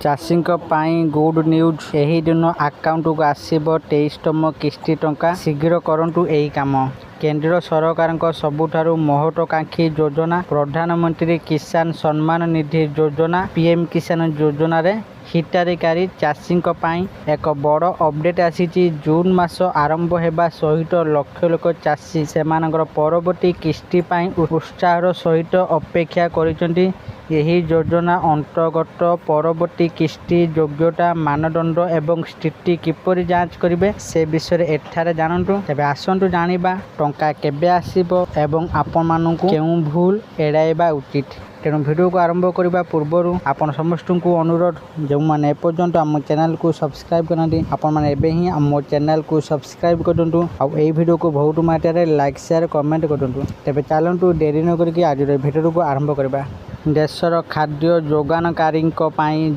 चाषी good news यही दिन अकाउंट को आसब 23तम किस्ती टंका शीघ्र करंतु यही काम। केंद्र सरकार सबुठारु महत्वाकांक्षी योजना प्रधानमंत्री किसान सम्मान निधि योजना पीएम किसान योजना रे हिताधिकारी चाषी एक बड़ अपडेट आसी। जून मास आरंभ होगा सहित लक्ष लक्ष चाषी से परवर्ती किस्ती उत्साहर सहित अपेक्षा करिसेंती। यही योजना अंतर्गत परवर्ती किस्ती योग्यता मानदंड एवं स्थिति किपरि जांच करेंगे से विषय एठारे जानतु। तेबे आसंतु जानिबा टंका केबे आसीबो एवं आपण मानकु केउ भूल एड़ाइबा उचित। तेणु वीडियो को आरंभ करने पूर्वर आपण समस्त को अनुरोध जो मैंने एपर्यंत आम चैनल को सब्सक्राइब करना आपण मैंने एबे ही आम चैनल को सब्सक्राइब करूँ और ये वीडियो को बहुत मात्रा लाइक शेयर कमेंट करूँ। तेबे चलतु डेरी न करके आज वीडियो को आरंभ करवा। देशर खाद्य जोगानकारी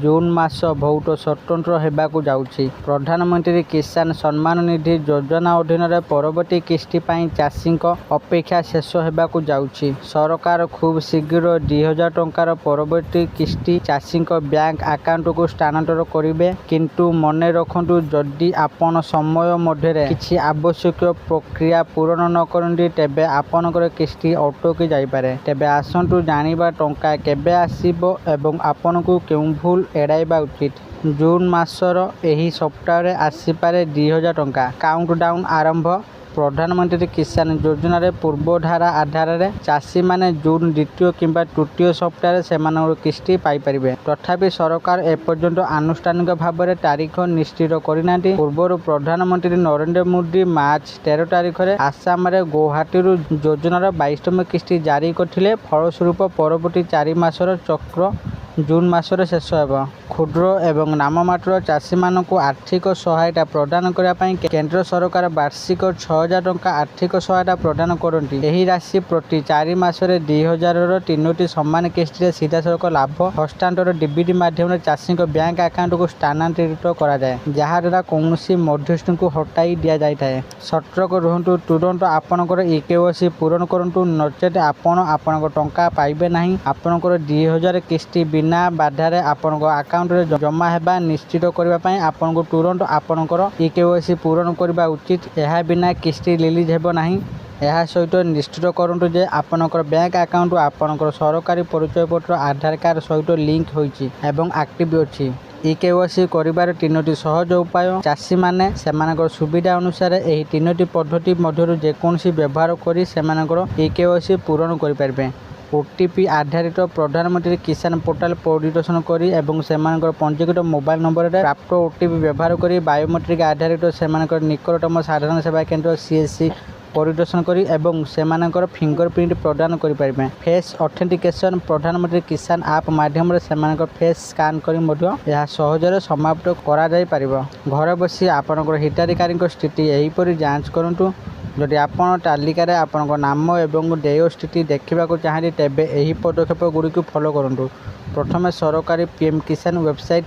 जून मास बहुत स्वतंत्र होगाकू जाउछि। प्रधानमंत्री किसान सम्मान निधि योजना अधीन रे परवर्ती किस्ती चाषी अपेक्षा शेष होगाकू जाउछि। सरकार खूब शीघ्र 2000 टंकार परवर्ती किस्ती चाषी बैंक अकाउंट को स्थानांतर करेंगे। किंतु मन रखु जदि आपण समय मध्य किसी आवश्यक प्रक्रिया पूरण न करती तेबे आपणकर किस्ती अटकी जाइपारे। तेबे आसंतु जानिबा टंका केबे आसीबो एवं आपन को केउ भूल एड़ाइबा उचित। जून मासर एही सप्ताह रे आसीपारे 2000 टंका। काउंटडाउन आरंभ। प्रधानमंत्री किसान योजना रे पूर्व धारा आधार रे चाषी माने जून द्वितीय किंबा तृतीय सप्ताह रे सेमानर किस्ती पाई परिबे। तथापि सरकार एपर्यंत आनुष्ठानिक भाव में तारीख निश्चित करिनांती। पूर्व प्रधानमंत्री नरेंद्र मोदी मार्च 13 तारीख रे आसाम रे गुवाहाटी योजनार 22तम किस्ती जारी करथिले। फलस्वरूप परवर्ती 4 मासर चक्र जून मासर शेष होगा। क्षुद्र एवं नाममात्र चाषी मानक आर्थिक सहायता प्रदान करने केंद्र सरकार वार्षिक 6000 टंका आर्थिक सहायता प्रदान करती। यही राशि प्रति 4 मासरे 2000 3टी सम्मान किस्ती सीधासलख लाभ हस्तांतर डीबीटी माध्यम चाषी बैंक अकाउंट को स्थानांतरित कराए, जहाद्वारा कौन मध्यस्थी को हटाई दि जाए। सतर्क रुहतु। तुरंत आपणकर इकेवाईसी पूरण करूँ, नचेत आपण टंका पाइबे नहीं। आपणकर 2000 किस्ती बिना बाधार आपण अकाउंट रे जमा हेबा निश्चित करने आपन को तुरंत आपणकर इकेवाईसी पूरण करने उचित। यह बिना किस्ती रिलीज हेबो नहीं। यह सहित निश्चित करूँ जे आपणकर बैंक अकाउंट आपणकर सरकारी परिचय पत्र आधार कार्ड सहित लिंक होइछि एवं एक्टिव अछि। इकेवाईसी करिबार 3टी सहज उपाय। चाषी माने सेमानकर सुविधा अनुसार एही 3टी पद्धति मध्यरु जेकोनसी व्यवहार करी सेमानकर इकेवाईसी पूरण करि पारबे। ओटीपी आधारित प्रधानमंत्री किसान पोर्टाल परिदर्शन करी एवं सेमानकर पंजीकृत मोबाइल नंबर प्राप्त ओटीपी व्यवहार करी बायोमेट्रिक आधारित सेमानकर निकटतम साधारण सेवा केंद्र सीएससी परिदर्शन करी एवं सेमानकर फिंगरप्रिंट प्रदान करि पारिबे। फेस ऑथेंटिकेशन प्रधानमंत्री किसान ऐप माध्यम रे सेमानकर फेस स्कैन करी मध्य यह सहजरे समाप्त करा जाय पारिबो। घर बसी आपनकर हिताधिकारी स्थिति एही परि जांच करंतु। जदि आपण तालिकार आपण नाम एवं देय स्थिति देखा चाहते तेबे एही पदक्षेप गुड़ी को फॉलो करूँ। प्रथम सरकारी पीएम किसान वेबसाइट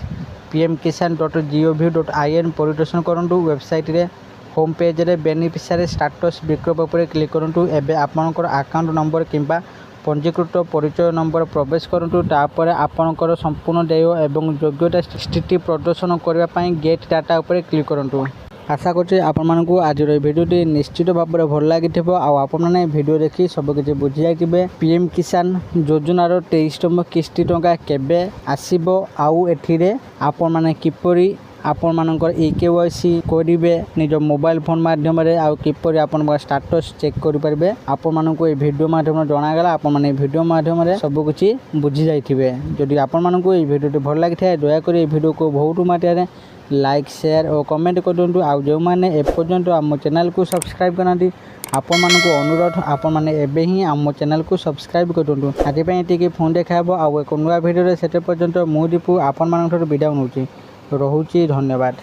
pmkisan.gov.in परिदर्शन करूँ। वेबसाइट रे होम पेज रे बेनिफिशियरी स्टेटस विकल्प पर क्लिक करूँ। एबे आपणकर अकाउंट नंबर किंबा पंजीकृत परिचय नंबर प्रवेश करूँ। तापर आपणकर संपूर्ण देय एवं योग्यता स्थिति प्रदर्शन करने गेट डाटा उपर क्लिक करूँ। आशा करछि आपण मानकु आज भिडियोटी निश्चित भाव में भल लगी आपण मैंने भिडियो देखी सबकि बुझी जाइए। पीएम किसान योजनार 23तम किस्ती टंका केबे आसीबो आउ एथिरे आपण माने किपरि आपण मानकर इकेवाईसी करेंगे निज मोबाइल फोन माध्यम आउ किपरि आपण स्टेटस चेक करेंगे। आपण मानकु ए वीडियो माध्यम जणागला। आपण माने वीडियो माध्यम सबकि बुझी जाइए। जदि आपण मानकु ए वीडियोटी भल लगी दयाकोरी ए वीडियो को बहुत मात्रा लाइक शेयर और कमेंट करूँ। आउ जो मैंने एपर्यंत आम चैनल को सब्सक्राइब करना आपण मानक अनुरोध आपण मैंने एबे ही आम चैनल को सब्सक्राइब करूँ। आज ये फोन देखा आउ एक नुआ भिडियो से पर्यंत मु दीपू आपण मान विदा नौची। रोहुची धन्यवाद।